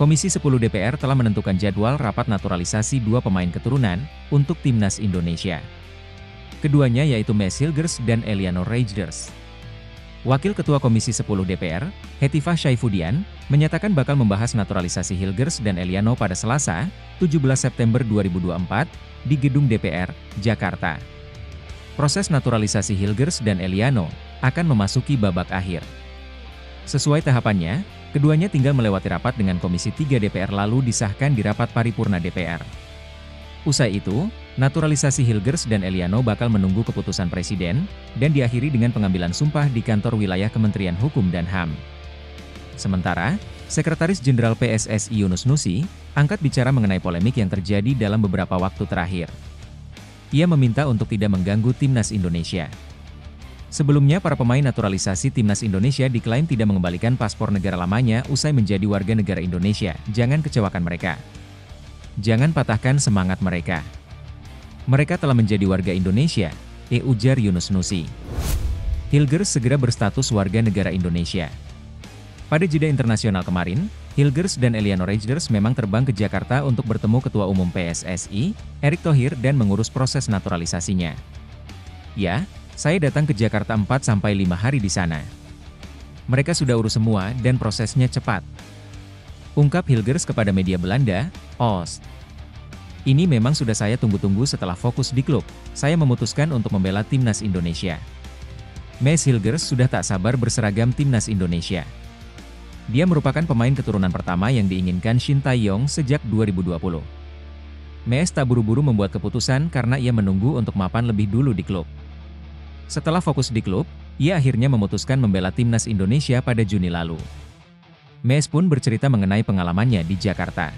Komisi 10 DPR telah menentukan jadwal rapat naturalisasi dua pemain keturunan untuk Timnas Indonesia. Keduanya yaitu Mes Hilgers dan Eliano Reijnders. Wakil Ketua Komisi 10 DPR, Hetifah Syaifuddin, menyatakan bakal membahas naturalisasi Hilgers dan Eliano pada Selasa, 17 September 2024, di Gedung DPR, Jakarta. Proses naturalisasi Hilgers dan Eliano akan memasuki babak akhir. Sesuai tahapannya, keduanya tinggal melewati rapat dengan Komisi 3 DPR lalu disahkan di rapat paripurna DPR. Usai itu, naturalisasi Hilgers dan Eliano bakal menunggu keputusan Presiden, dan diakhiri dengan pengambilan sumpah di kantor wilayah Kementerian Hukum dan HAM. Sementara, Sekretaris Jenderal PSSI Yunus Nusi, angkat bicara mengenai polemik yang terjadi dalam beberapa waktu terakhir. Ia meminta untuk tidak mengganggu Timnas Indonesia. Sebelumnya para pemain naturalisasi Timnas Indonesia diklaim tidak mengembalikan paspor negara lamanya usai menjadi warga negara Indonesia. Jangan kecewakan mereka. Jangan patahkan semangat mereka. Mereka telah menjadi warga Indonesia, ujar Yunus Nusi. Hilgers segera berstatus warga negara Indonesia. Pada jeda internasional kemarin, Hilgers dan Eliano Reijnders memang terbang ke Jakarta untuk bertemu Ketua Umum PSSI, Erick Thohir dan mengurus proses naturalisasinya. Ya, saya datang ke Jakarta 4-5 hari di sana. Mereka sudah urus semua dan prosesnya cepat. Ungkap Hilgers kepada media Belanda, Oost. Ini memang sudah saya tunggu-tunggu setelah fokus di klub, saya memutuskan untuk membela Timnas Indonesia. Mes Hilgers sudah tak sabar berseragam Timnas Indonesia. Dia merupakan pemain keturunan pertama yang diinginkan Shin Tae-yong sejak 2020. Mes tak buru-buru membuat keputusan karena ia menunggu untuk mapan lebih dulu di klub. Setelah fokus di klub, ia akhirnya memutuskan membela Timnas Indonesia pada Juni lalu. Mes pun bercerita mengenai pengalamannya di Jakarta.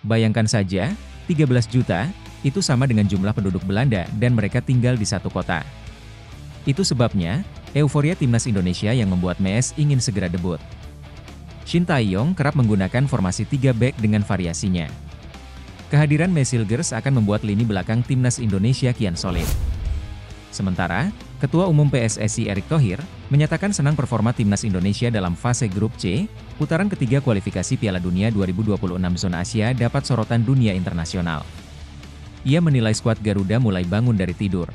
Bayangkan saja, 13 juta, itu sama dengan jumlah penduduk Belanda dan mereka tinggal di satu kota. Itu sebabnya, euforia Timnas Indonesia yang membuat Mes ingin segera debut. Shin Tae-yong kerap menggunakan formasi 3 back dengan variasinya. Kehadiran Mes Hilgers akan membuat lini belakang Timnas Indonesia kian solid. Sementara, Ketua Umum PSSI Erick Thohir, menyatakan senang performa Timnas Indonesia dalam fase grup C, putaran ketiga kualifikasi Piala Dunia 2026 zona Asia dapat sorotan dunia internasional. Ia menilai skuad Garuda mulai bangun dari tidur.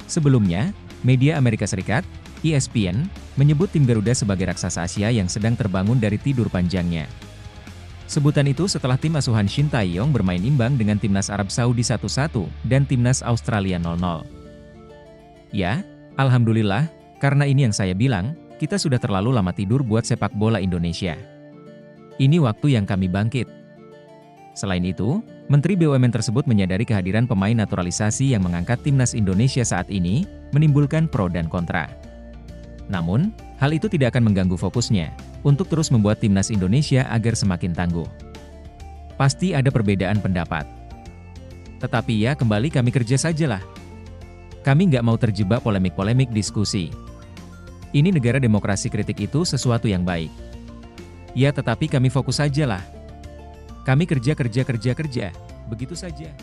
Sebelumnya, media Amerika Serikat, ESPN, menyebut tim Garuda sebagai raksasa Asia yang sedang terbangun dari tidur panjangnya. Sebutan itu setelah tim asuhan Shin Tae-yong bermain imbang dengan Timnas Arab Saudi 1-1 dan Timnas Australia 0-0. Ya, alhamdulillah, karena ini yang saya bilang, kita sudah terlalu lama tidur buat sepak bola Indonesia. Ini waktu yang kami bangkit. Selain itu, Menteri BUMN tersebut menyadari kehadiran pemain naturalisasi yang mengangkat Timnas Indonesia saat ini, menimbulkan pro dan kontra. Namun, hal itu tidak akan mengganggu fokusnya, untuk terus membuat Timnas Indonesia agar semakin tangguh. Pasti ada perbedaan pendapat. Tetapi ya kembali kami kerja sajalah. Kami nggak mau terjebak polemik-polemik diskusi. Ini negara demokrasi, kritik itu sesuatu yang baik. Ya tetapi kami fokus sajalah. Kami kerja, begitu saja.